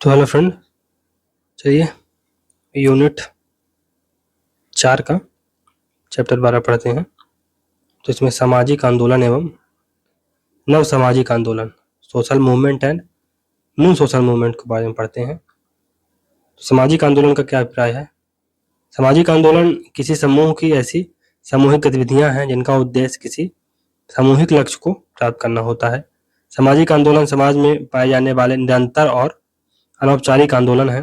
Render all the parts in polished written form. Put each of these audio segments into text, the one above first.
तो hello friend, चलिए unit 4 का चैप्टर 12 पढ़ते हैं। तो इसमें सामाजिक आंदोलन एवं नव सामाजिक आंदोलन, social movement and new social movement के बारे में पढ़ते हैं। तो सामाजिक आंदोलन का क्या अभिप्राय है? सामाजिक आंदोलन किसी समूह की ऐसी सामूहिक गतिविधियां हैं जिनका उद्देश्य किसी सामूहिक लक्ष्य को प्राप्त करना होता है। सामाजिक आंदोलन समाज में पाए जाने वाले निरंतर और अनौपचारिक आंदोलन है।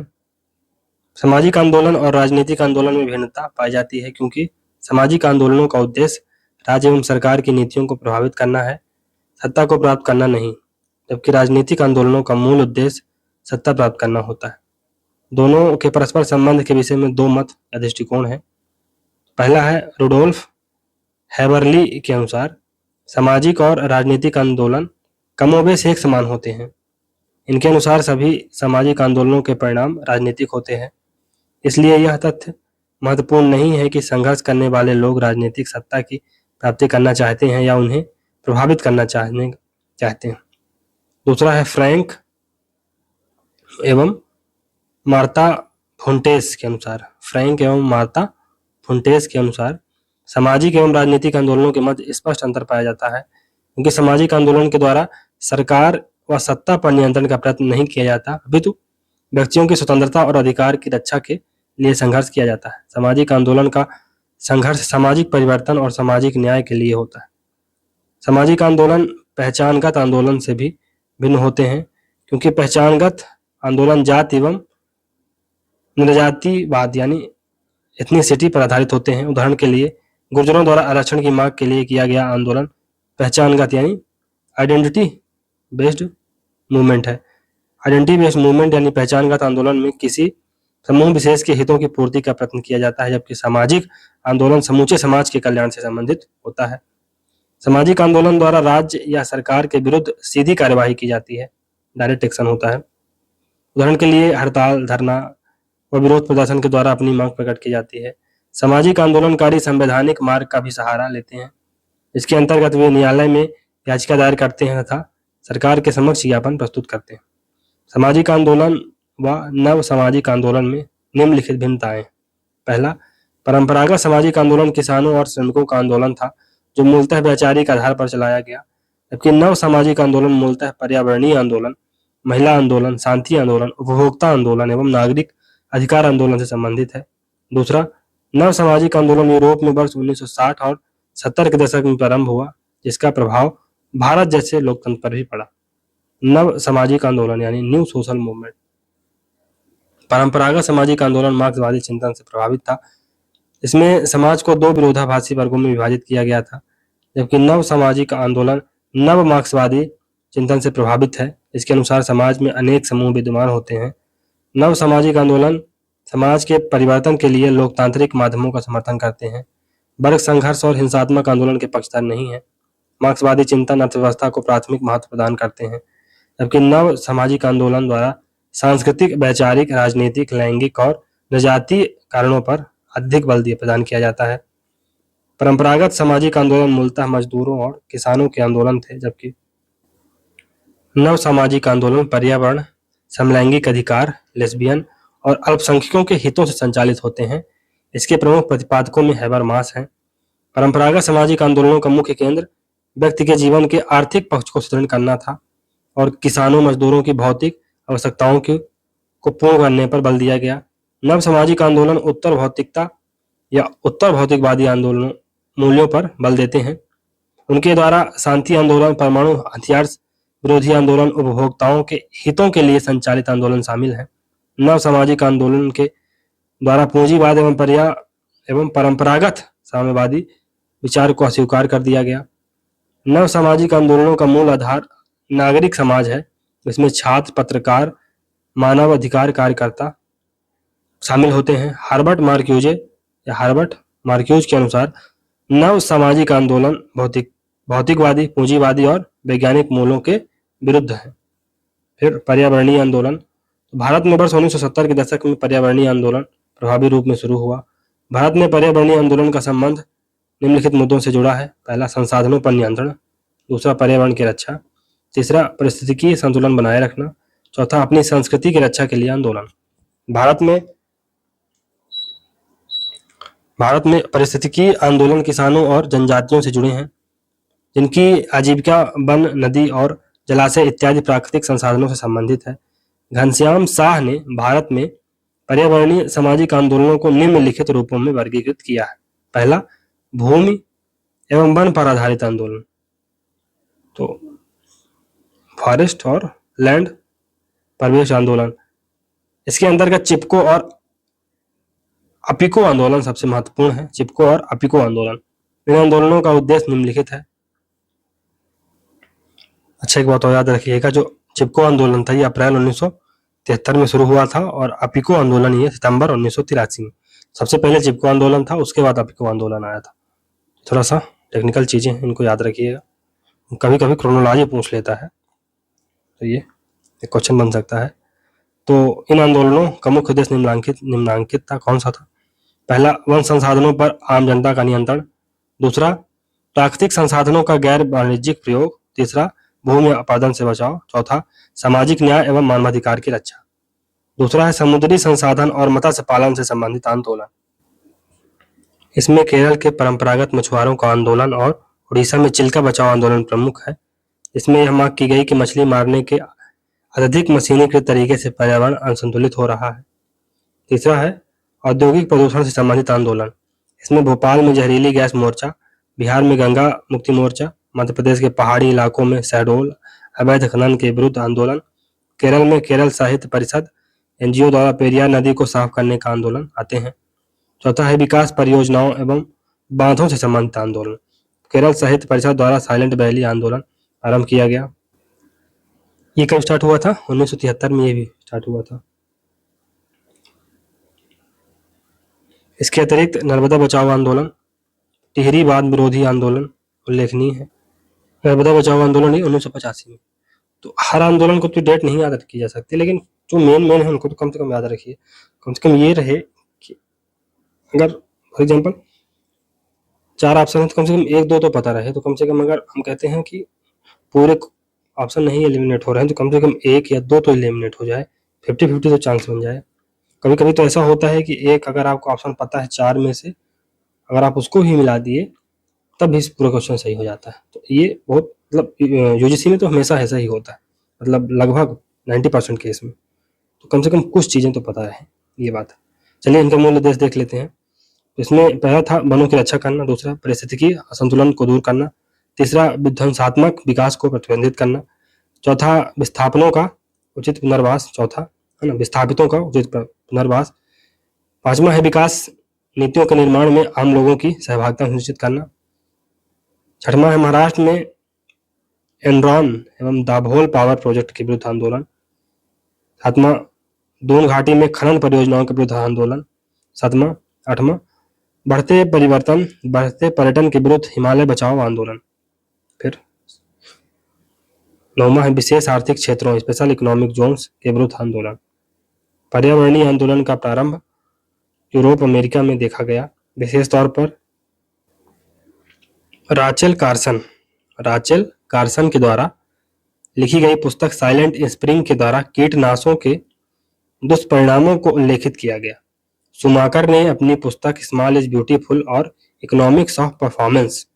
सामाजिक आंदोलन और राजनीतिक आंदोलन में भिन्नता पाई जाती है, क्योंकि सामाजिक आंदोलनों का उद्देश्य राज्य एवं सरकार की नीतियों को प्रभावित करना है, सत्ता को प्राप्त करना नहीं, जबकि राजनीतिक आंदोलनों का मूल उद्देश्य सत्ता प्राप्त करना होता है। दोनों के परस्पर संबंध के विषय में दो मत या दृष्टिकोण है। पहला है रुडोल्फ हैबरली के अनुसार सामाजिक और राजनीतिक आंदोलन कमोबेश एक समान होते हैं। इनके अनुसार सभी सामाजिक आंदोलनों के परिणाम राजनीतिक होते हैं। इसलिए यह तथ्य महत्वपूर्ण नहीं है कि संघर्ष करने वाले लोग राजनीतिक सत्ता की प्राप्ति करना चाहते हैं या उन्हें प्रभावित करना चाहते हैं। दूसरा है फ्रैंक एवं मार्ता फुंटेस के अनुसार सामाजिक एवं राजनीतिक आंदोलनों के मध्य स्पष्ट अंतर पाया जाता है, क्योंकि सामाजिक आंदोलन के द्वारा सरकार व सत्ता पर नियंत्रण का प्रयत्न नहीं किया जाता, अपितु व्यक्तियों की स्वतंत्रता और अधिकार की रक्षा के लिए संघर्ष किया जाता है। सामाजिक आंदोलन का संघर्ष सामाजिक परिवर्तन और सामाजिक न्याय के लिए होता है। सामाजिक आंदोलन पहचानगत आंदोलन से भी भिन्न होते हैं, क्योंकि पहचानगत आंदोलन जाति एवं निर्जातिवाद यानी एथनिसिटी पर आधारित होते हैं। उदाहरण के लिए गुर्जरों द्वारा आरक्षण की मांग के लिए किया गया आंदोलन पहचानगत यानी आइडेंटिटी बेस्ड मूवमेंट है। आइडेंटिटी बेस्ड मूवमेंट यानी पहचानगत आंदोलन में किसी समूह विशेष के हितों की पूर्ति का प्रयत्न किया जाता है, जबकि सामाजिक आंदोलन समूचे समाज के कल्याण से संबंधित होता है। सामाजिक आंदोलन द्वारा राज्य या सरकार के विरुद्ध सीधी कार्यवाही की जाती है, डायरेक्ट एक्शन होता है। उदाहरण के लिए हड़ताल, धरना व विरोध प्रदर्शन के द्वारा अपनी मांग प्रकट की जाती है। सामाजिक आंदोलनकारी संवैधानिक मार्ग का भी सहारा लेते हैं। इसके अंतर्गत वे न्यायालय में याचिका दायर करते हैं तथा सरकार के समक्ष ज्ञापन प्रस्तुत करते हैं। सामाजिक आंदोलन व नव सामाजिक आंदोलन में निम्नलिखित भिन्नताएं। पहला, परंपरागत सामाजिक आंदोलन किसानों और श्रमिकों का आंदोलन था, जो मूलतः वैचारिक आधार पर चलाया गया, जबकि नव सामाजिक आंदोलन मूलतः पर्यावरणीय आंदोलन, महिला आंदोलन, शांति आंदोलन, उपभोक्ता आंदोलन एवं नागरिक अधिकार आंदोलन से संबंधित है। दूसरा, नव सामाजिक आंदोलन यूरोप में वर्ष 1960 और 70 के दशक में प्रारंभ हुआ, जिसका प्रभाव भारत जैसे लोकतंत्र पर भी पड़ा। नव सामाजिक आंदोलन यानी न्यू सोशल मूवमेंट। परंपरागत सामाजिक आंदोलन मार्क्सवादी चिंतन से प्रभावित था। इसमें समाज को दो विरोधाभासी वर्गों में विभाजित किया गया था, जबकि नव सामाजिक आंदोलन नव मार्क्सवादी चिंतन से प्रभावित है। इसके अनुसार समाज में अनेक समूह विद्यमान होते हैं। नव सामाजिक आंदोलन समाज के परिवर्तन के लिए लोकतांत्रिक माध्यमों का समर्थन करते हैं, वर्ग संघर्ष और हिंसात्मक आंदोलन के पक्षधर नहीं है। मार्क्सवादी चिंतन अर्थव्यवस्था को प्राथमिक महत्व प्रदान करते हैं, जबकि नव सामाजिक आंदोलन द्वारा सांस्कृतिक, वैचारिक, राजनीतिक, लैंगिक और नृजातीय कारणों पर अधिक बल प्रदान किया जाता है। परंपरागत सामाजिक आंदोलन मूलतः मजदूरों और किसानों के आंदोलन थे, जबकि नव सामाजिक आंदोलन पर्यावरण, समलैंगिक अधिकार, लेस्बियन और अल्पसंख्यकों के हितों से संचालित होते हैं। इसके प्रमुख प्रतिपादकों में हैबरमास हैं। परंपरागत सामाजिक आंदोलनों का मुख्य केंद्र व्यक्ति के जीवन के आर्थिक पक्ष को सुदृढ़ करना था और किसानों, मजदूरों की भौतिक आवश्यकताओं को पूर्ण करने पर बल दिया गया। नव सामाजिक आंदोलन उत्तर भौतिकता या उत्तर भौतिकवादी आंदोलनों मूल्यों पर बल देते हैं। उनके द्वारा शांति आंदोलन, परमाणु हथियार विरोधी आंदोलन, उपभोक्ताओं के हितों के लिए संचालित आंदोलन शामिल है। नव सामाजिक आंदोलन के द्वारा पूंजीवाद एवं परंपरागत साम्यवादी विचार को अस्वीकार कर दिया गया। नव सामाजिक आंदोलनों का मूल आधार नागरिक समाज है। इसमें छात्र, पत्रकार, मानव अधिकार कार्यकर्ता शामिल होते हैं। हार्बर्ट मार्क्यूज के अनुसार नव सामाजिक आंदोलन भौतिकवादी, पूंजीवादी और वैज्ञानिक मूल्यों के विरुद्ध है। फिर पर्यावरणीय आंदोलन। भारत में वर्ष 1970 के दशक में पर्यावरणीय आंदोलन प्रभावी रूप में शुरू हुआ। भारत में पर्यावरणीय आंदोलन का संबंध निम्नलिखित मुद्दों से जुड़ा है। पहला, संसाधनों पर नियंत्रण। दूसरा, पर्यावरण की रक्षा। तीसरा, पारिस्थितिकीय संतुलन बनाए रखना। चौथा अपनी संस्कृति की रक्षा के लिए आंदोलन। भारत में पारिस्थितिकी आंदोलन किसानों और जनजातियों से जुड़े हैं, जिनकी आजीविका वन, नदी और जलाशय इत्यादि प्राकृतिक संसाधनों से संबंधित है। घनश्याम शाह ने भारत में पर्यावरणीय सामाजिक आंदोलनों को निम्नलिखित रूपों में वर्गीकृत किया है। पहला, भूमि एवं वन पर आधारित आंदोलन, तो फॉरेस्ट और लैंड परिवेश आंदोलन। इसके अंतर्गत चिपको और अपिको आंदोलन सबसे महत्वपूर्ण है। चिपको और अपिको आंदोलन, इन आंदोलनों का उद्देश्य निम्नलिखित है। अच्छा, एक बात और याद रखिएगा, जो चिपको आंदोलन था ये अप्रैल 1973 में शुरू हुआ था और अपिको आंदोलन ये सितंबर 1983 में। सबसे पहले चिपको आंदोलन था, उसके बाद अपिको आंदोलन आया था। थोड़ा सा टेक्निकल चीजें हैं, इनको याद रखिएगा, कभी कभी क्रोनोलॉजी पूछ लेता है, तो ये एक क्वेश्चन बन सकता है। तो इन आंदोलनों का मुख्य उद्देश्य निम्नांकित था। कौन सा था? पहला, वन संसाधनों पर आम जनता का नियंत्रण। दूसरा, प्राकृतिक संसाधनों का गैर वाणिज्यिक प्रयोग। तीसरा, भूमि अपरदन से बचाव। चौथा, सामाजिक न्याय एवं मानवाधिकार की रक्षा। दूसरा है समुद्री संसाधन और मत्स्य पालन से संबंधित आंदोलन। इसमें केरल के परंपरागत मछुआरों का आंदोलन और उड़ीसा में चिल्का बचाओ आंदोलन प्रमुख है। इसमें यह मांग की गई कि मछली मारने के अत्यधिक मशीनीकृत तरीके से पर्यावरण असंतुलित हो रहा है। तीसरा है औद्योगिक प्रदूषण से संबंधित आंदोलन। इसमें भोपाल में जहरीली गैस मोर्चा, बिहार में गंगा मुक्ति मोर्चा, मध्य प्रदेश के पहाड़ी इलाकों में शहडोल अवैध खनन के विरुद्ध आंदोलन, केरल में केरल साहित्य परिषद एनजीओ द्वारा पेरियार नदी को साफ करने का आंदोलन आते हैं। चौथा है विकास परियोजनाओं एवं बांधों से संबंधित आंदोलन। केरल साहित्य परिषद द्वारा साइलेंट वैली आंदोलन आरंभ किया गया। ये कब स्टार्ट हुआ था? 1973 में ये भी स्टार्ट हुआ था। इसके अतिरिक्त नर्मदा बचाओ आंदोलन, टिहरी बांध विरोधी आंदोलन उल्लेखनीय है। नर्मदा बचाओ आंदोलन ही 1985 में। तो हर आंदोलन को तो डेट नहीं याद की जा सकती, लेकिन जो मेन है उनको तो कम से कम याद रखिए। कम से कम ये रहे कि अगर फॉर एग्जाम्पल 4 ऑप्शन है तो कम से कम 1-2 तो पता रहे। तो कम से कम अगर हम कहते हैं कि पूरे ऑप्शन नहीं एलिमिनेट हो रहे हैं तो कम से कम 1 या 2 तो एलिमिनेट हो जाए, 50-50 तो चांस बन जाए। कभी कभी तो ऐसा होता है कि एक अगर आपको ऑप्शन पता है 4 में से, अगर आप उसको ही मिला दिए तब भी पूरा क्वेश्चन सही हो जाता है। तो ये बहुत मतलब यूजीसी में तो हमेशा ऐसा ही होता है, मतलब लगभग 90% केस में। तो कम से कम कुछ चीजें तो पता है, ये बात है। चलिए इनका मूल उद्देश्य देख लेते हैं। इसमें पहला था वनों की रक्षा करना, दूसरा पारिस्थितिकी असंतुलन को दूर करना, तीसरा विध्वंसात्मक विकास को प्रतिबंधित करना, चौथा विस्थापनों का उचित पुनर्वास, चौथा है ना विस्थापितों का उचित पुनर्वास, पांचवा है विकास नीतियों के निर्माण में आम लोगों की सहभागिता सुनिश्चित करना, छठवां है महाराष्ट्र में एनरॉन एवं दाभोल पावर प्रोजेक्ट के विरुद्ध आंदोलन, सातवां दून घाटी में खनन परियोजनाओं के विरुद्ध आंदोलन, सातवां आठवां बढ़ते पर्यटन के विरुद्ध हिमालय बचाओ आंदोलन, फिर नौवां है विशेष आर्थिक क्षेत्रों स्पेशल इकोनॉमिक जोन्स के विरुद्ध आंदोलन। पर्यावरणीय आंदोलन का प्रारंभ यूरोप अमेरिका में देखा गया, विशेष तौर पर राचेल कार्सन के द्वारा लिखी गई पुस्तक साइलेंट स्प्रिंग के द्वारा कीटनाशों के दुष्परिणामों को उल्लेखित किया गया। शुमाकर ने अपनी पुस्तक स्मॉल इज ब्यूटीफुल और इकोनॉमिक्स ऑफ परफॉर्मेंस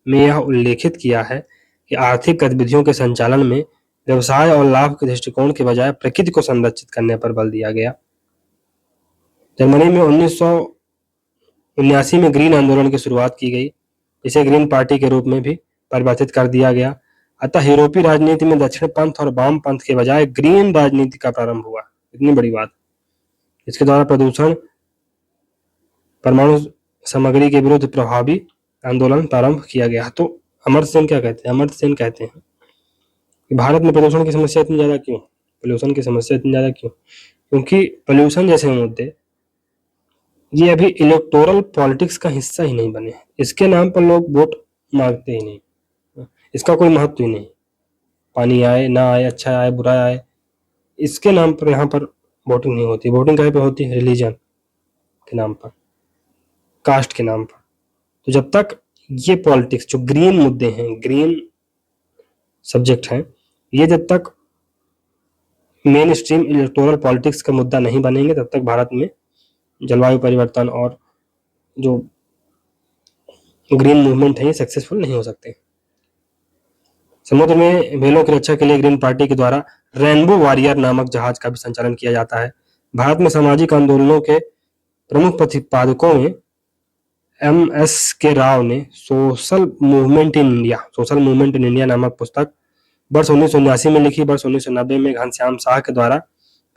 में यह उल्लेखित किया है कि आर्थिक गतिविधियों के संचालन में व्यवसाय और लाभ के दृष्टिकोण के बजाय प्रकृति को संरक्षित करने पर बल दिया गया। जर्मनी में 1979 में ग्रीन आंदोलन की शुरुआत की गई, इसे ग्रीन पार्टी के रूप में भी परिवर्तित कर दिया गया। अतः यूरोपीय राजनीति में दक्षिण पंथ और वाम पंथ के बजाय ग्रीन राजनीति का प्रारंभ हुआ। इतनी बड़ी बात। इसके द्वारा प्रदूषण, परमाणु सामग्री के विरुद्ध प्रभावी आंदोलन प्रारंभ किया गया। तो अमर्त्य सेन क्या कहते हैं? अमर्त्य सेन कहते हैं कि भारत में प्रदूषण की समस्या इतनी ज्यादा क्यों? पोल्यूशन की समस्या इतनी ज्यादा क्यों? क्योंकि पोल्यूशन जैसे मुद्दे ये अभी इलेक्टोरल पॉलिटिक्स का हिस्सा ही नहीं बने। इसके नाम पर लोग वोट मांगते ही नहीं, इसका कोई महत्व ही नहीं। पानी आए ना आए, अच्छा आए बुरा आए, इसके नाम पर यहाँ पर वोटिंग नहीं होती। वोटिंग कहीं पे होती है? रिलीजन के नाम पर, कास्ट के नाम पर। तो जब तक ये पॉलिटिक्स जो ग्रीन मुद्दे हैं, ग्रीन सब्जेक्ट हैं, ये जब तक मेन स्ट्रीम इलेक्टोरल पॉलिटिक्स का मुद्दा नहीं बनेंगे, तब तक भारत में जलवायु परिवर्तन और जो ग्रीन मूवमेंट है ये सक्सेसफुल नहीं हो सकते। समुद्र में व्हेलों की रक्षा के लिए ग्रीन पार्टी के द्वारा रेनबो वॉरियर नामक जहाज का भी संचालन किया जाता है। भारत में सामाजिक आंदोलनों के प्रमुख प्रतिपादकों में एम.एस. के राव ने सोशल मूवमेंट इन इंडिया नामक पुस्तक वर्ष 1979 में लिखी। वर्ष 1990 में घनश्याम शाह के द्वारा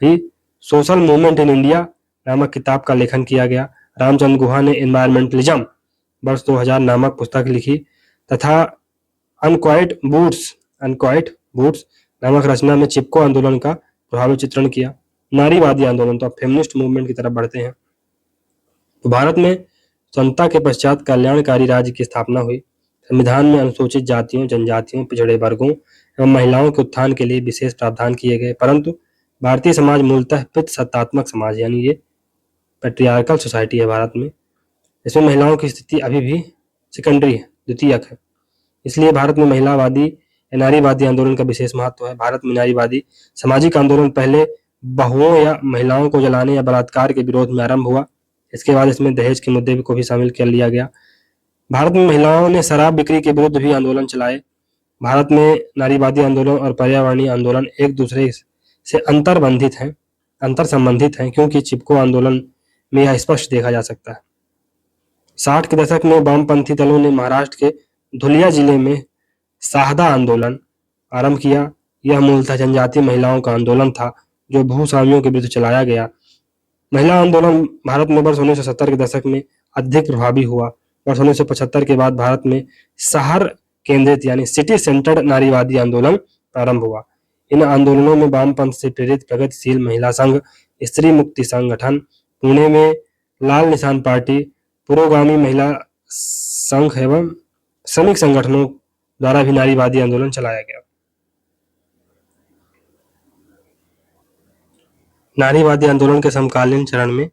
भी सोशल मूवमेंट इन इंडिया नामक किताब का लेखन किया गया। रामचंद्र गुहा ने एनवायरमेंटलिज्म वर्ष 2000 नामक पुस्तक लिखी तथा अनक्वाइट बूट्स नामक रचना में चिपको आंदोलन का प्रभावी चित्रण किया। नारीवादी आंदोलन, तो अब फेमिनिस्ट मूवमेंट की तरफ बढ़ते हैं। तो भारत में स्वतंत्रता के पश्चात कल्याणकारी राज्य की स्थापना हुई। संविधान में अनुसूचित जातियों, जनजातियों, पिछड़े वर्गों एवं महिलाओं के उत्थान के लिए विशेष प्रावधान किए गए, परंतु भारतीय समाज मूलतः पितृसत्तात्मक समाज यानी ये पैट्रियार्कल सोसाइटी है भारत में। इसमें महिलाओं की स्थिति अभी भी सेकेंडरी है, द्वितीयक है। इसलिए भारत में महिलावादी या नारीवादी आंदोलन का विशेष महत्व है। भारत में नारीवादी सामाजिक आंदोलन पहले बहुओं या महिलाओं को जलाने या बलात्कार के विरोध में आरंभ हुआ। इसके बाद इसमें दहेज के मुद्दे को भी शामिल कर लिया गया। भारत में महिलाओं ने शराब बिक्री के विरुद्ध भी आंदोलन चलाए। भारत में नारीवादी आंदोलन और पर्यावरणीय आंदोलन एक दूसरे से अंतर संबंधित हैं क्योंकि चिपको आंदोलन में यह स्पष्ट देखा जा सकता है। 60 के दशक में वामपंथी दलों ने महाराष्ट्र के धुलिया जिले में साहदा आंदोलन आरंभ किया। यह मूलतः जनजातीय महिलाओं का आंदोलन था जो भूस्वामियों के विरुद्ध चलाया गया। महिला आंदोलन भारत में वर्ष 1970 के दशक में अधिक प्रभावी हुआ। वर्ष 1975 के बाद भारत में शहर केंद्रित यानी सिटी सेंटर्ड नारीवादी आंदोलन प्रारंभ हुआ। इन आंदोलनों में वामपंथ से प्रेरित प्रगतिशील महिला संघ, स्त्री मुक्ति संगठन, पुणे में लाल निशान पार्टी, पुरोगामी महिला संघ एवं श्रमिक संगठनों द्वारा भी नारीवादी आंदोलन चलाया गया। नारीवादी आंदोलन के समकालीन चरण में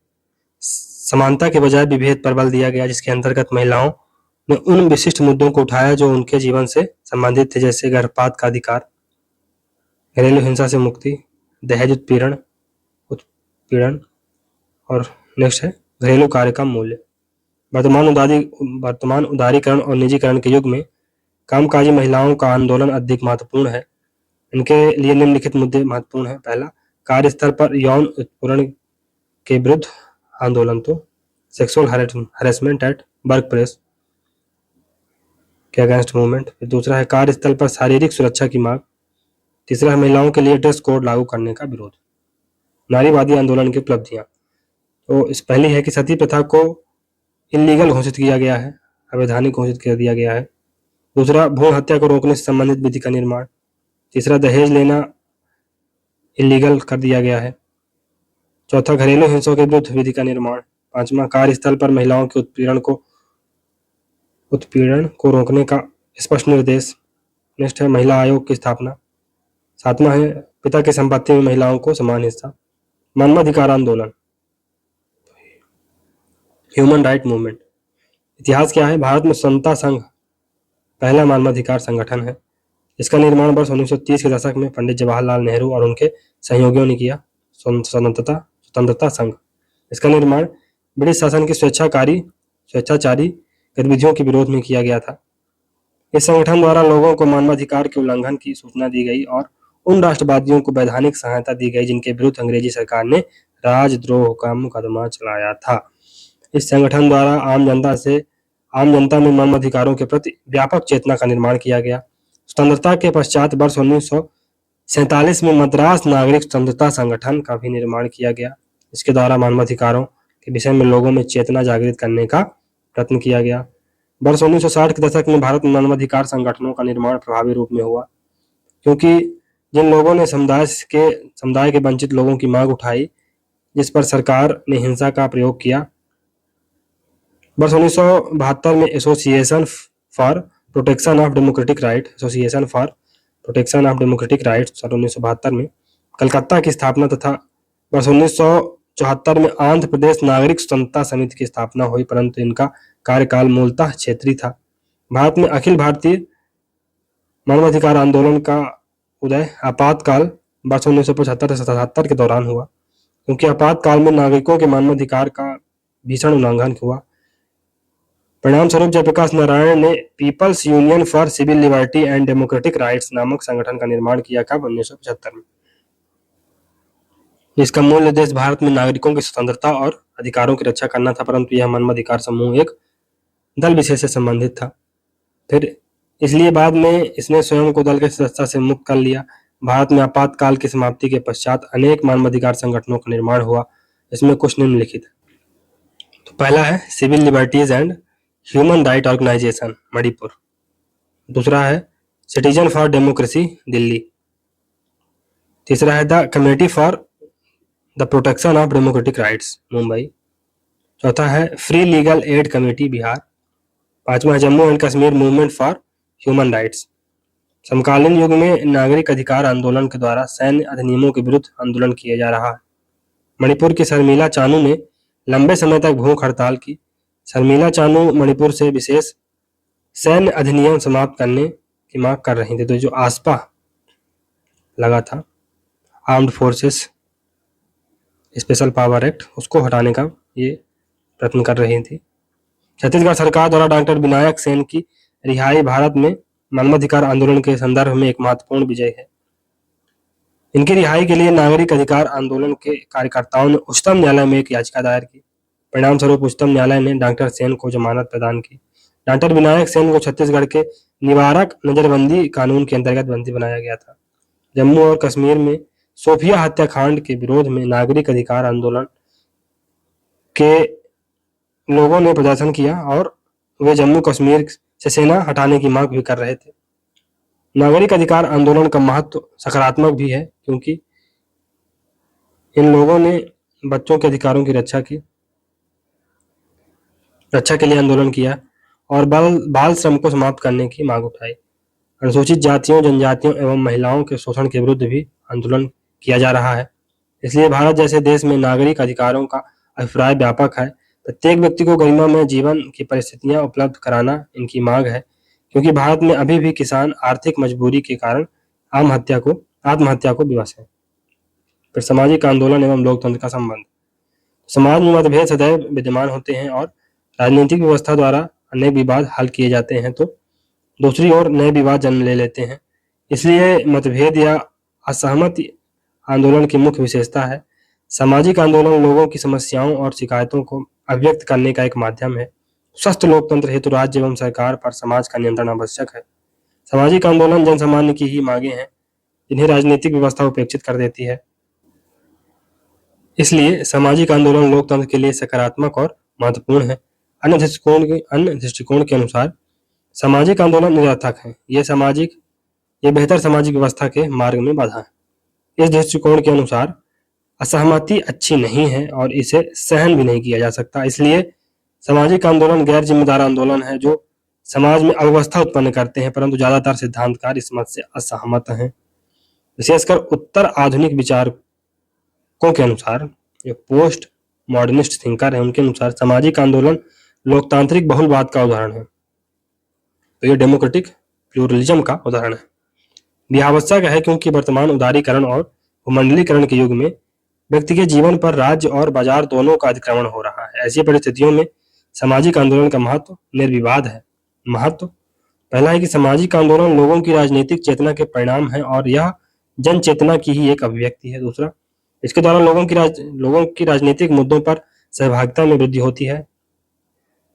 समानता के बजाय विभेद पर बल दिया गया, जिसके अंतर्गत महिलाओं ने उन विशिष्ट मुद्दों को उठाया जो उनके जीवन से संबंधित थे, जैसे गर्भपात का अधिकार, घरेलू हिंसा से मुक्ति, दहेज उत्पीड़न और नेक्स्ट है घरेलू कार्य का मूल्य। वर्तमान उदारीकरण और निजीकरण के युग में कामकाजी महिलाओं का आंदोलन अधिक महत्वपूर्ण है। इनके लिए निम्नलिखित मुद्दे महत्वपूर्ण हैं। पहला, कार्यस्थल पर यौन उत्पीड़न के विरुद्ध आंदोलन, तो sexual harassment at work place के अगेंस्ट मूवमेंट। दूसरा है कार्यस्थल पर शारीरिक सुरक्षा की मांग। तीसरा है महिलाओं के लिए ड्रेस कोड लागू करने का विरोध। नारीवादी आंदोलन की उपलब्धियां, तो इस पहली है कि सती प्रथा को इलीगल घोषित किया गया है, अवैधानिक घोषित कर दिया गया है। दूसरा, भ्रूण हत्या को रोकने से संबंधित विधि का निर्माण। तीसरा, दहेज लेना इलीगल कर दिया गया है। चौथा, घरेलू हिंसा के विरुद्ध विधि का निर्माण। पांचवा, कार्यस्थल पर महिलाओं के उत्पीड़न को रोकने का स्पष्ट निर्देश। नेक्स्ट है महिला आयोग की स्थापना। सातवां है पिता की संपत्ति में महिलाओं को समान हिस्सा। मानवाधिकार आंदोलन, ह्यूमन राइट मूवमेंट। इतिहास क्या है? भारत में समता संघ पहला मानवाधिकार संगठन है। इसका निर्माण वर्ष 1930 के दशक में पंडित जवाहरलाल नेहरू और उनके सहयोगियों ने किया। स्वतंत्रता संघ, इसका निर्माण ब्रिटिश शासन की स्वेच्छाचारी गतिविधियों के विरोध में किया गया था। इस संगठन द्वारा लोगों को मानवाधिकार के उल्लंघन की सूचना दी गई और उन राष्ट्रवादियों को वैधानिक सहायता दी गई जिनके विरुद्ध अंग्रेजी सरकार ने राजद्रोह का मुकदमा चलाया था। इस संगठन द्वारा आम जनता में मानवाधिकारों के प्रति व्यापक चेतना का निर्माण किया गया। स्वतंत्रता के पश्चात वर्ष 1947 में मद्रास नागरिक स्वतंत्रता संगठन का भी निर्माण किया गया। इसके द्वारा मानवाधिकारों के विषय में लोगों में चेतना जागृत करने का प्रयत्न किया गया। वर्ष 1960 के दशक में भारत में मानवाधिकार संगठनों का निर्माण प्रभावी रूप में हुआ, क्योंकि जिन लोगों ने समुदाय के वंचित लोगों की मांग उठाई, जिस पर सरकार ने हिंसा का प्रयोग किया। वर्ष 1972 में association for protection of democratic rights 1972 में कलकत्ता की स्थापना तथा वर्ष 1974 में आंध्र प्रदेश नागरिक स्वतंत्रता समिति की स्थापना हुई, परंतु इनका कार्यकाल मूलतः क्षेत्रीय था। भारत में अखिल भारतीय मानवाधिकार आंदोलन का उदय आपातकाल वर्ष 1975 से 77 के दौरान हुआ, क्योंकि आपातकाल में नागरिकों के मानवाधिकार का भीषण उल्लंघन हुआ। परिणाम स्वरूप जयप्रकाश नारायण ने peoples union for civil liberty and democratic rights नामक संगठन का निर्माण किया कब? 1975 में। इसका मूल उद्देश्य भारत में नागरिकों की स्वतंत्रता और अधिकारों की रक्षा करना था, परंतु यह मानवाधिकार समूह एक दल विशेष से संबंधित था। फिर इसलिए बाद में इसने स्वयं को दल के सदस्यता से मुक्त कर लिया। भारत में आपातकाल की समाप्ति के पश्चात अनेक मानवाधिकार संगठनों का निर्माण हुआ, इसमें कुछ निम्नलिखित है। तो पहला है civil liberties and human right organisation Manipur. दूसरा है सिटीजन फॉर डेमोक्रेसी दिल्ली। तीसरा है the committee for the protection of democratic rights Mumbai. चौथा है free legal aid committee Bihar. पांचवा है Jammu and Kashmir movement for human rights. समकालीन युग में नागरिक अधिकार आंदोलन के द्वारा सैन्य अधिनियमों के विरुद्ध आंदोलन किया जा रहा है। मणिपुर की शर्मिला चानू ने लंबे समय तक भूख हड़ताल की। शर्मिला चानू मणिपुर से विशेष सैन्य अधिनियम समाप्त करने की मांग कर रही थी, तो जो आस्पा लगा था, armed forces special power act, उसको हटाने का ये प्रयत्न कर रही थी। छत्तीसगढ़ सरकार द्वारा डॉक्टर विनायक सेन की रिहाई भारत में मानवाधिकार आंदोलन के संदर्भ में एक महत्वपूर्ण विजय है। इनकी रिहाई के लिए नागरिक अधिकार आंदोलन के कार्यकर्ताओं ने उच्चतम न्यायालय में एक याचिका दायर की। परिणाम स्वरूप उच्चतम न्यायालय ने डॉक्टर सेन को जमानत प्रदान की। डॉक्टर विनायक सेन को छत्तीसगढ़ के निवारक नजरबंदी कानून के अंतर्गत बंदी बनाया गया था। जम्मू और कश्मीर में सोफिया हत्याकांड के विरोध में नागरिक अधिकार आंदोलन के लोगों ने प्रदर्शन किया और वे जम्मू कश्मीर से सेना हटाने की मांग भी कर रहे थे। नागरिक अधिकार आंदोलन का महत्व सकारात्मक भी है, क्योंकि इन लोगों ने बच्चों के अधिकारों की रक्षा के लिए आंदोलन किया और बाल श्रम को समाप्त करने की मांग उठाई। अनुसूचित जातियों, जनजातियों एवं महिलाओं के शोषण के विरुद्ध भी आंदोलन किया जा रहा है। इसलिए भारत जैसे देश में नागरिक अधिकारों का अभिप्राय व्यापक है। प्रत्येक व्यक्ति को गरिमामय जीवन की परिस्थितियां उपलब्ध कराना इनकी मांग है, क्योंकि भारत में अभी भी किसान आर्थिक मजबूरी के कारण आत्महत्या को विवश है। फिर सामाजिक आंदोलन एवं लोकतंत्र का संबंध। समाज में मतभेद सदैव विद्यमान होते हैं और राजनीतिक व्यवस्था द्वारा अनेक विवाद हल किए जाते हैं, तो दूसरी ओर नए विवाद जन्म ले लेते हैं। इसलिए मतभेद या असहमति आंदोलन की मुख्य विशेषता है। सामाजिक आंदोलन लोगों की समस्याओं और शिकायतों को अभिव्यक्त करने का एक माध्यम है। स्वस्थ लोकतंत्र हेतु राज्य एवं सरकार पर समाज का नियंत्रण आवश्यक है। सामाजिक आंदोलन जनसामान्य की ही मांगे हैं, जिन्हें राजनीतिक व्यवस्था उपेक्षित कर देती है। इसलिए सामाजिक आंदोलन लोकतंत्र के लिए सकारात्मक और महत्वपूर्ण है। अन्य दृष्टिकोण के अनुसार सामाजिक आंदोलन निरर्थक है। ये बेहतर सामाजिक व्यवस्था के मार्ग में बाधा है। इस दृष्टिकोण के अनुसार असहमति अच्छी नहीं है और इसे सहन भी नहीं किया जा सकता। इसलिए सामाजिक आंदोलन गैर जिम्मेदार आंदोलन है जो समाज में अव्यवस्था उत्पन्न करते हैं, परंतु ज्यादातर सिद्धांतकार इस मत से असहमत हैं। विशेषकर उत्तर आधुनिक विचारकों के अनुसार, जो पोस्ट मॉडर्निस्ट थिंकर है, उनके अनुसार सामाजिक आंदोलन लोकतांत्रिक बहुलवाद का उदाहरण है। तो ये डेमोक्रेटिक प्लूरलिज्म का उदाहरण है। यह आवश्यक है क्योंकि वर्तमान उदारीकरण और भूमंडलीकरण के युग में व्यक्ति के जीवन पर राज्य और बाजार दोनों का अतिक्रमण हो रहा है। ऐसी परिस्थितियों में सामाजिक आंदोलन का महत्व निर्विवाद है। महत्व पहला है कि सामाजिक आंदोलन लोगों की राजनीतिक चेतना के परिणाम है और यह जन चेतना की ही एक अभिव्यक्ति है। दूसरा, इसके द्वारा लोगों की राजनीतिक मुद्दों पर सहभागिता में वृद्धि होती है।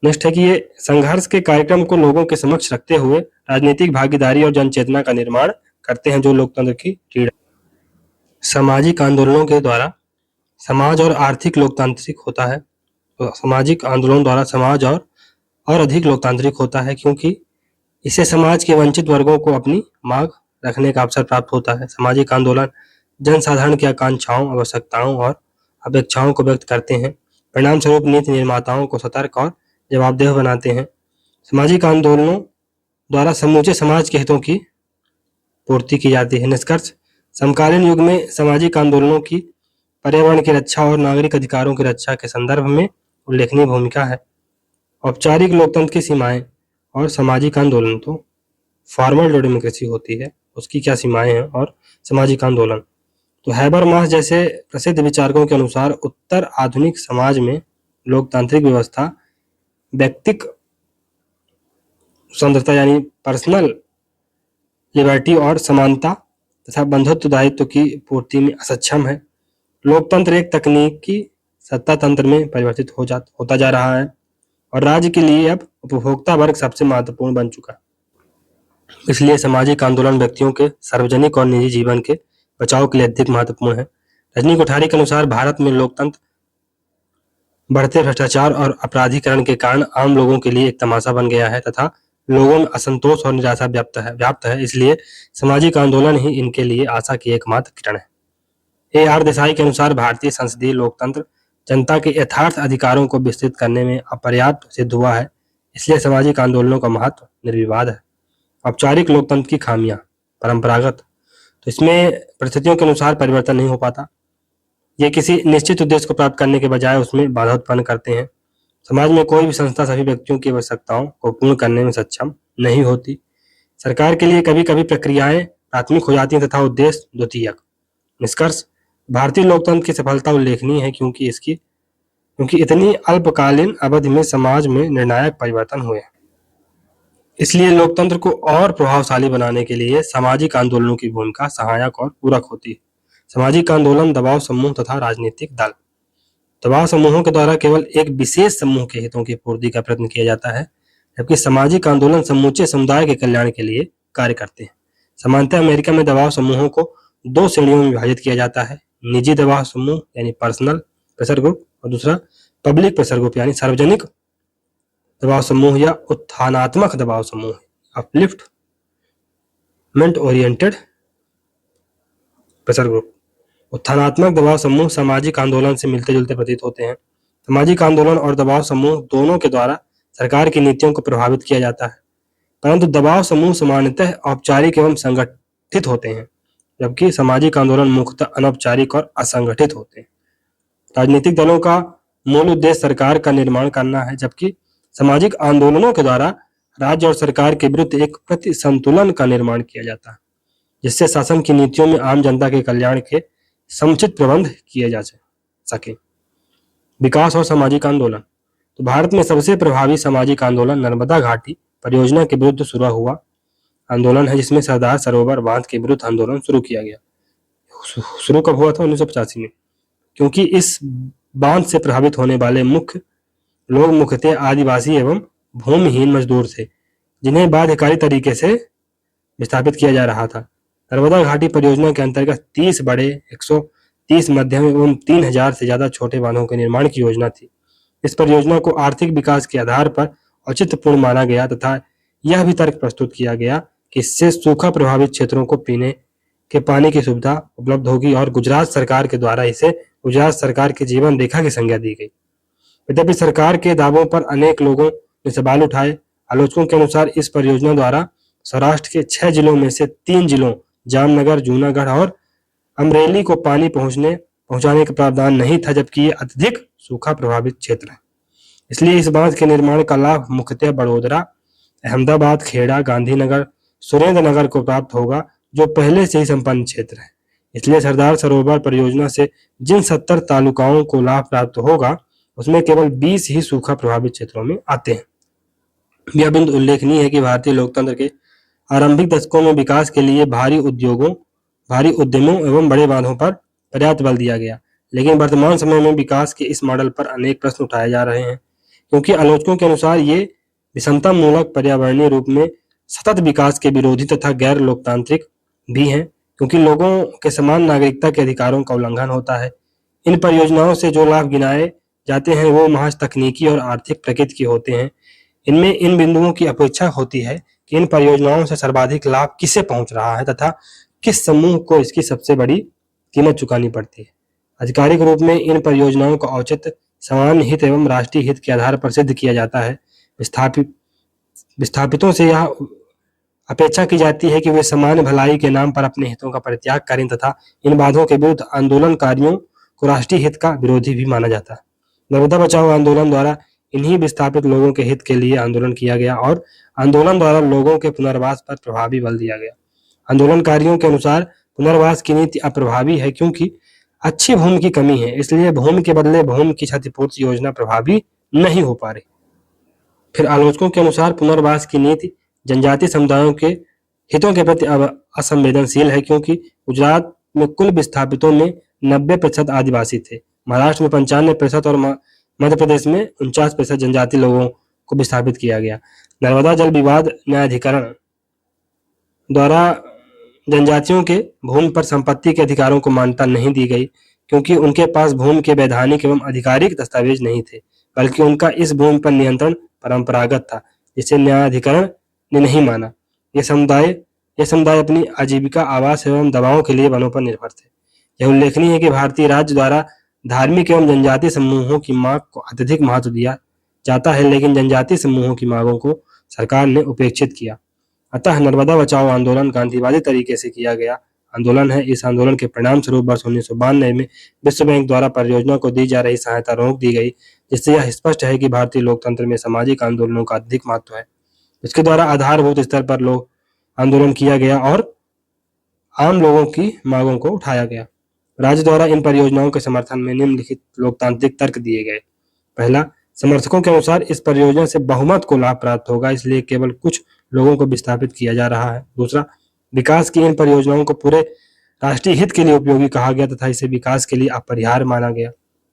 नेक्स्ट है कि ये संघर्ष के कार्यक्रम को लोगों के समक्ष रखते हुए राजनीतिक भागीदारी और जन चेतना का निर्माण करते हैं, जो लोकतंत्र की रीढ़। सामाजिक आंदोलनों के द्वारा समाज और आर्थिक लोकतांत्रिक होता है। तो सामाजिक आंदोलन द्वारा समाज और अधिक लोकतांत्रिक होता है, क्योंकि इससे समाज के वंचित वर्गों को अपनी मांग रखने का अवसर प्राप्त होता है। सामाजिक आंदोलन जनसाधारण की आकांक्षाओं, आवश्यकताओं और अपेक्षाओं को व्यक्त करते हैं। परिणाम स्वरूप नीति निर्माताओं को सतर्क और जवाबदेह बनाते हैं। सामाजिक आंदोलनों द्वारा समूचे समाज के हितों की पूर्ति की जाती है। निष्कर्ष, समकालीन युग में सामाजिक आंदोलनों की पर्यावरण की रक्षा और नागरिक अधिकारों की रक्षा के संदर्भ में उल्लेखनीय भूमिका है। औपचारिक लोकतंत्र की सीमाएं और सामाजिक आंदोलन, तो फॉर्मल डेमोक्रेसी होती है, उसकी क्या सीमाएं हैं, और सामाजिक आंदोलन तो हैबरमास जैसे प्रसिद्ध विचारकों के अनुसार उत्तर आधुनिक समाज में लोकतांत्रिक व्यवस्था व्यक्तिक स्वतंत्रता यानी पर्सनल लिबर्टी और समानता तथा बंधुत्व दायित्व की पूर्ति में असक्षम है। लोकतंत्र एक तकनीकी सत्ता तंत्र में परिवर्तित होता जा रहा है और राज्य के लिए अब उपभोक्ता वर्ग सबसे महत्वपूर्ण बन चुका है। इसलिए सामाजिक आंदोलन व्यक्तियों के सार्वजनिक और निजी जीवन के बचाव के लिए अधिक महत्वपूर्ण है। रजनी कोठारी के अनुसार भारत में लोकतंत्र बढ़ते भ्रष्टाचार और अपराधीकरण के कारण आम लोगों के लिए एक तमाशा बन गया है तथा लोगों में असंतोष और निराशा व्याप्त है। इसलिए सामाजिक आंदोलन ही इनके लिए आशा की एकमात्र किरण है। A.R. देसाई के अनुसार भारतीय संसदीय लोकतंत्र जनता के यथार्थ अधिकारों को विस्तृत करने में अपर्याप्त सिद्ध हुआ है। इसलिए सामाजिक आंदोलनों का महत्व निर्विवाद है। औपचारिक लोकतंत्र की खामियां परंपरागत, तो इसमें परिस्थितियों के अनुसार परिवर्तन नहीं हो पाता। ये किसी निश्चित उद्देश्य को प्राप्त करने के बजाय उसमें बाधा उत्पन्न करते हैं। समाज में कोई भी संस्था सभी व्यक्तियों की आवश्यकताओं को पूर्ण करने में सक्षम नहीं होती। सरकार के लिए कभी कभी प्रक्रियाएं प्राथमिक हो जाती हैं तथा उद्देश्य द्वितीयक। निष्कर्ष, भारतीय लोकतंत्र की सफलता उल्लेखनीय है क्योंकि इतनी अल्पकालीन अवधि में समाज में निर्णायक परिवर्तन हुए। इसलिए लोकतंत्र को और प्रभावशाली बनाने के लिए सामाजिक आंदोलनों की भूमिका सहायक और पूरक होती है। सामाजिक आंदोलन, दबाव समूह तथा राजनीतिक दल। दबाव समूहों के द्वारा केवल एक विशेष समूह के हितों की पूर्ति का प्रयत्न किया जाता है, जबकि सामाजिक आंदोलन समूचे समुदाय के कल्याण के लिए कार्य करते हैं। सामान्यतः अमेरिका में दबाव समूहों को दो श्रेणियों में विभाजित किया जाता है: निजी दबाव समूह यानी पर्सनल प्रेशर ग्रुप और दूसरा पब्लिक प्रेशर ग्रुप यानी सार्वजनिक दबाव समूह या उत्थानात्मक दबाव समूह, अपलिफ्टमेंट ओरिएंटेड प्रेशर ग्रुप। उत्थानात्मक दबाव समूह सामाजिक आंदोलन से मिलते जुलते प्रतीत होते हैं। सामाजिक आंदोलन और दबाव समूह दोनों के द्वारा सरकार की नीतियों को प्रभावित किया जाता है, परंतु दबाव समूह सामान्यतः औपचारिक एवं संगठित होते हैं, जबकि सामाजिक आंदोलन मुख्यतः अनौपचारिक और असंगठित होते हैं। राजनीतिक दलों का मूल उद्देश्य सरकार का निर्माण करना है, जबकि सामाजिक आंदोलनों के द्वारा राज्य और सरकार के विरुद्ध एक प्रति संतुलन का निर्माण किया जाता है, जिससे शासन की नीतियों में आम जनता के कल्याण के समुचित प्रबंध किए जा सके। विकास और सामाजिक आंदोलन। तो भारत में सबसे प्रभावी सामाजिक आंदोलन नर्मदा घाटी परियोजना के विरुद्ध शुरू हुआ आंदोलन है, जिसमें सरदार सरोवर बांध के विरुद्ध आंदोलन शुरू किया गया। शुरू कब हुआ था? 1985 में। क्योंकि इस बांध से प्रभावित होने वाले मुख्य लोग मुख्यतः आदिवासी एवं भूमिहीन मजदूर थे, जिन्हें बाध्यकारी तरीके से विस्थापित किया जा रहा था। नर्मदा घाटी परियोजना के अंतर्गत 30 बड़े, 130 मध्यम एवं 3000 से ज्यादा छोटे बांधों के निर्माण की योजना थी। इस परियोजना को आर्थिक विकास के आधार पर औचित्यपूर्ण माना गया तथा यह भी तर्क प्रस्तुत किया गया कि इससे सूखा प्रभावित क्षेत्रों को पीने के पानी की सुविधा उपलब्ध होगी और गुजरात सरकार के द्वारा इसे गुजरात सरकार की जीवन रेखा की संज्ञा दी गई। यद्यपि सरकार के दावों पर अनेक लोगों ने सवाल उठाए। आलोचकों के अनुसार इस परियोजना द्वारा सौराष्ट्र के 6 जिलों में से 3 जिलों जामनगर, जूनागढ़ और अमरेली को पानी पहुंचाने का प्रावधान नहीं था, जबकि ये अत्यधिक सूखा प्रभावित क्षेत्र है। इसलिए इस बांध के निर्माण का लाभ मुख्यतः बड़ोदरा, अहमदाबाद, खेड़ा, गांधीनगर, सुरेंद्र नगर को प्राप्त होगा, जो पहले से ही संपन्न क्षेत्र है। इसलिए सरदार सरोवर परियोजना से जिन 70 तालुकाओं को लाभ प्राप्त होगा, उसमें केवल 20 ही सूखा प्रभावित क्षेत्रों में आते हैं। यह बिंदु उल्लेखनीय है कि भारतीय लोकतंत्र के आरंभिक दशकों में विकास के लिए भारी उद्यमों एवं बड़े बांधों पर पर्याप्त बल दिया गया, लेकिन वर्तमान समय में विकास के इस मॉडल पर अनेक प्रश्न उठाए जा रहे हैं, क्योंकि आलोचकों के अनुसार ये विषमता मूलक, पर्यावरणीय रूप में सतत विकास के विरोधी तथा गैर लोकतांत्रिक भी हैं, क्योंकि लोगों के समान नागरिकता के अधिकारों का उल्लंघन होता है। इन परियोजनाओं से जो लाभ गिनाए जाते हैं वो महज तकनीकी और आर्थिक प्रकृति के होते हैं। इनमें इन बिंदुओं की अपेक्षा होती है कि इन परियोजनाओं से सर्वाधिक लाभ किसे पहुंच रहा है तथा किस समूह को इसकी सबसे बड़ी कीमत चुकानी पड़ती है। आधिकारिक रूप में इन परियोजनाओं का औचित्य सामान्य हित एवं राष्ट्रीय हित के आधार पर सिद्ध किया जाता है। विस्थापितों से यह अपेक्षा की जाती है कि वे सामान्य भलाई के नाम पर अपने हितों का परित्याग करें तथा इन बाधों के विरुद्ध आंदोलनकारियों को राष्ट्रीय हित का विरोधी भी माना जाता है। नर्मदा बचाओ आंदोलन द्वारा इन्हीं विस्थापित लोगों के हित के लिए आंदोलन किया गया और आंदोलन द्वारा लोगों के पुनर्वास पर प्रभावी बल दिया गया। आंदोलनकारियों के अनुसार पुनर्वास की नीति अप्रभावी है क्योंकि अच्छी भूमि की कमी है, इसलिए भूमि के बदले भूमि की क्षतिपूर्ति योजना प्रभावी नहीं हो पा रही। फिर आलोचकों के अनुसार पुनर्वास की नीति जनजातीय समुदायों के हितों के प्रति असंवेदनशील है क्योंकि गुजरात में कुल विस्थापितों में 90% आदिवासी थे, महाराष्ट्र में 95% और मध्य प्रदेश में 49% जनजातीय लोगों को विस्थापित किया गया। नर्मदा जल विवाद न्यायाधिकरण द्वारा जनजातियों के भूमि पर संपत्ति के अधिकारों को मान्यता नहीं दी गई क्योंकि उनके पास भूमि के वैधानिक एवं आधिकारिक दस्तावेज नहीं थे, बल्कि उनका इस भूमि पर नियंत्रण परंपरागत था, जिसे न्यायाधिकरण ने नहीं माना। ये समुदाय अपनी आजीविका, आवास एवं दवाओं के लिए वनों पर निर्भर थे। यह उल्लेखनीय है कि भारतीय राज्य द्वारा धार्मिक एवं जनजातीय समूहों की मांग को अत्यधिक महत्व दिया जाता है, लेकिन जनजातीय समूहों की मांगों को सरकार ने उपेक्षित किया। अतः नर्मदा बचाओ आंदोलन गांधीवादी तरीके से किया गया आंदोलन है। इस आंदोलन के परिणाम स्वरूप वर्ष 1992 में विश्व बैंक द्वारा परियोजना को दी जा रही सहायता रोक दी गई, जिससे यह स्पष्ट है कि भारतीय लोकतंत्र में सामाजिक आंदोलनों का अधिक महत्व है। इसके द्वारा आधारभूत स्तर पर लोग आंदोलन किया गया और आम लोगों की मांगों को उठाया गया। राज्य द्वारा इन परियोजनाओं के समर्थन में निम्नलिखित लोकतांत्रिक तर्क दिए गए। पहला, समर्थकों के अनुसार इस परियोजना से बहुमत को लाभ प्राप्त होगा, इसलिए केवल कुछ लोगों को विस्थापित किया जा रहा है। दूसरा, विकास की इन परियोजनाओं को पूरे राष्ट्रीय हित के लिए उपयोगी कहा गया तथा इसे विकास के लिए अपरिहार्य माना गया।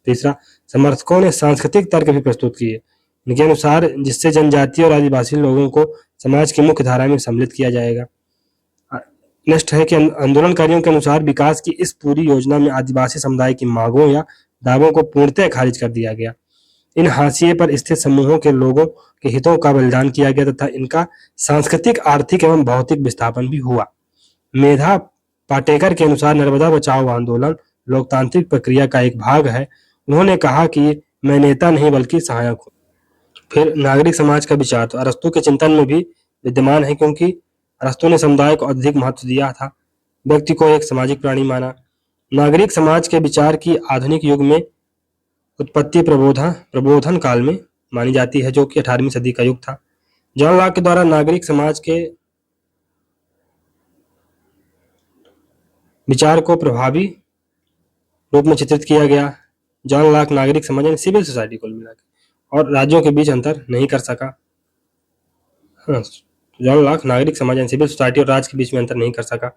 तीसरा, समर्थकों ने सांस्कृतिक तर्क भी प्रस्तुत किए। इनके अनुसार जिससे जनजातीय और आदिवासी लोगों को समाज की मुख्य धारा में सम्मिलित किया जाएगा। नेक्स्ट है कि आंदोलनकारियों के अनुसार विकास की इस पूरी योजना में आदिवासी समुदाय की मांगों या दावों को पूर्णतः खारिज कर दिया गया। इन हाशिए पर स्थित समूहों के लोगों के हितों का बलिदान किया गया तथा इनका सांस्कृतिक, आर्थिक एवं भौतिक विस्थापन भी हुआ। मेधा पाटेकर के अनुसार नर्मदा बचाओ आंदोलन लोकतांत्रिक प्रक्रिया का एक भाग है। उन्होंने कहा कि मैं नेता नहीं बल्कि सहायक हूँ। फिर नागरिक समाज का विचार तो अरस्तू के चिंतन में भी विद्यमान है क्योंकि अरस्तू ने समुदाय को अधिक महत्व दिया था, व्यक्ति को एक सामाजिक प्राणी माना। नागरिक समाज के विचार की आधुनिक युग में उत्पत्ति प्रबोधन काल में मानी जाती है, जो कि 18वीं सदी का युग था। जॉन लॉक के द्वारा नागरिक समाज के विचार को प्रभावी रूप में चित्रित किया गया। जॉन लॉक नागरिक समाज यानी सिविल सोसाइटी को मिलाकर और राज्यों के बीच अंतर नहीं कर सका। जॉन लॉक नागरिक समाज यानी सिविल सोसाइटी और राज्य के बीच में अंतर नहीं कर सका।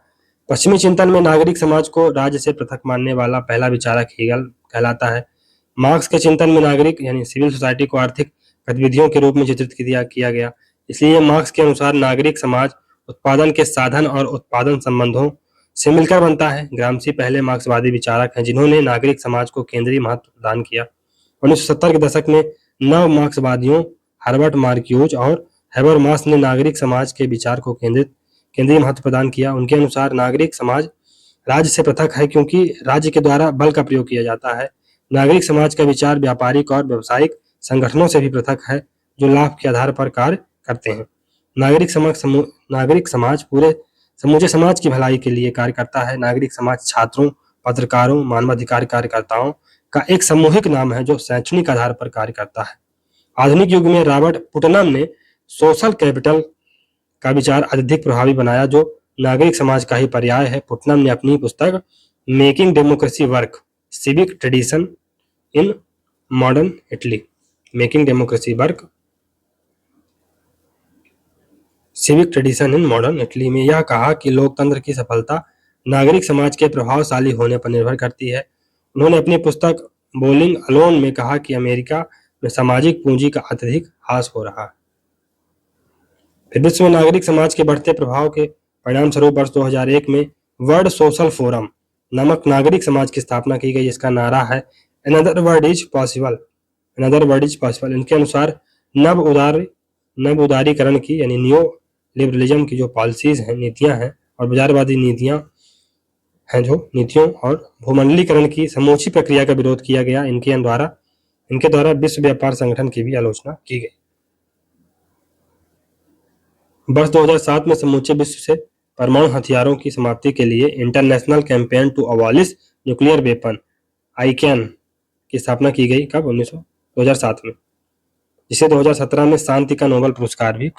पश्चिमी चिंतन में नागरिक समाज को राज्य से पृथक मानने वाला पहला विचारक हेगल कहलाता है। मार्क्स के चिंतन में नागरिक यानी सिविल सोसाइटी को आर्थिक गतिविधियों के रूप में चित्रित किया गया, इसलिए मार्क्स के अनुसार नागरिक समाज उत्पादन के साधन और उत्पादन संबंधों से मिलकर बनता है। ग्रामसी पहले मार्क्सवादी विचारक हैं जिन्होंने नागरिक समाज को केंद्रीय महत्व प्रदान किया। 1970 के दशक में नव मार्क्सवादियों हर्बर्ट मार्क्यूज और हैबरमास ने नागरिक समाज के विचार को केंद्रीय महत्व प्रदान किया। उनके अनुसार नागरिक समाज राज्य से पृथक है क्योंकि राज्य के द्वारा बल का प्रयोग किया जाता है। नागरिक समाज का विचार व्यापारिक और व्यावसायिक संगठनों से भी पृथक है जो लाभ के आधार पर कार्य करते हैं। नागरिक समाज पूरे समूचे समाज की भलाई के लिए कार्य करता है। नागरिक समाज छात्रों, पत्रकारों, मानवाधिकार कार्यकर्ताओं का एक सामूहिक नाम है जो शैक्षणिक आधार पर कार्य करता है। आधुनिक युग में रॉबर्ट पुटनम ने सोशल कैपिटल का विचार अधिक प्रभावी बनाया जो नागरिक समाज का ही पर्याय है। पुटनम ने अपनी पुस्तक making democracy work civic tradition in modern Italy में यह कहा कि लोकतंत्र की सफलता नागरिक समाज के प्रभावशाली होने पर निर्भर करती है। उन्होंने अपनी पुस्तक बोलिंग अलोन में कहा कि अमेरिका में सामाजिक पूंजी का अत्यधिक ह्रास हो रहा है। फिर विश्व में नागरिक समाज के बढ़ते प्रभाव के परिणाम स्वरूप वर्ष 2001 में वर्ल्ड सोशल फोरम नामक नागरिक समाज की स्थापना की गई। इसका नारा है अनदर वर्ल्ड इज पॉसिबल। इनके अनुसार नव उदारीकरण की यानी न्यू लिबरलिज्म की जो पॉलिसीज हैं, नीतियां हैं और बाजारवादी नीतियां हैं जो नीतियों और भूमंडलीकरण की समूची प्रक्रिया का विरोध किया गया। इनके द्वारा विश्व व्यापार संगठन की भी आलोचना की गई। वर्ष 2007 में समूचे विश्व से परमाणु हथियारों की समाप्ति के लिए international campaign to abolish nuclear weapon ICAN की स्थापना की गई। कब? 2007 में, जिसे 2017 में शांति का नोबेल पुरस्कार भी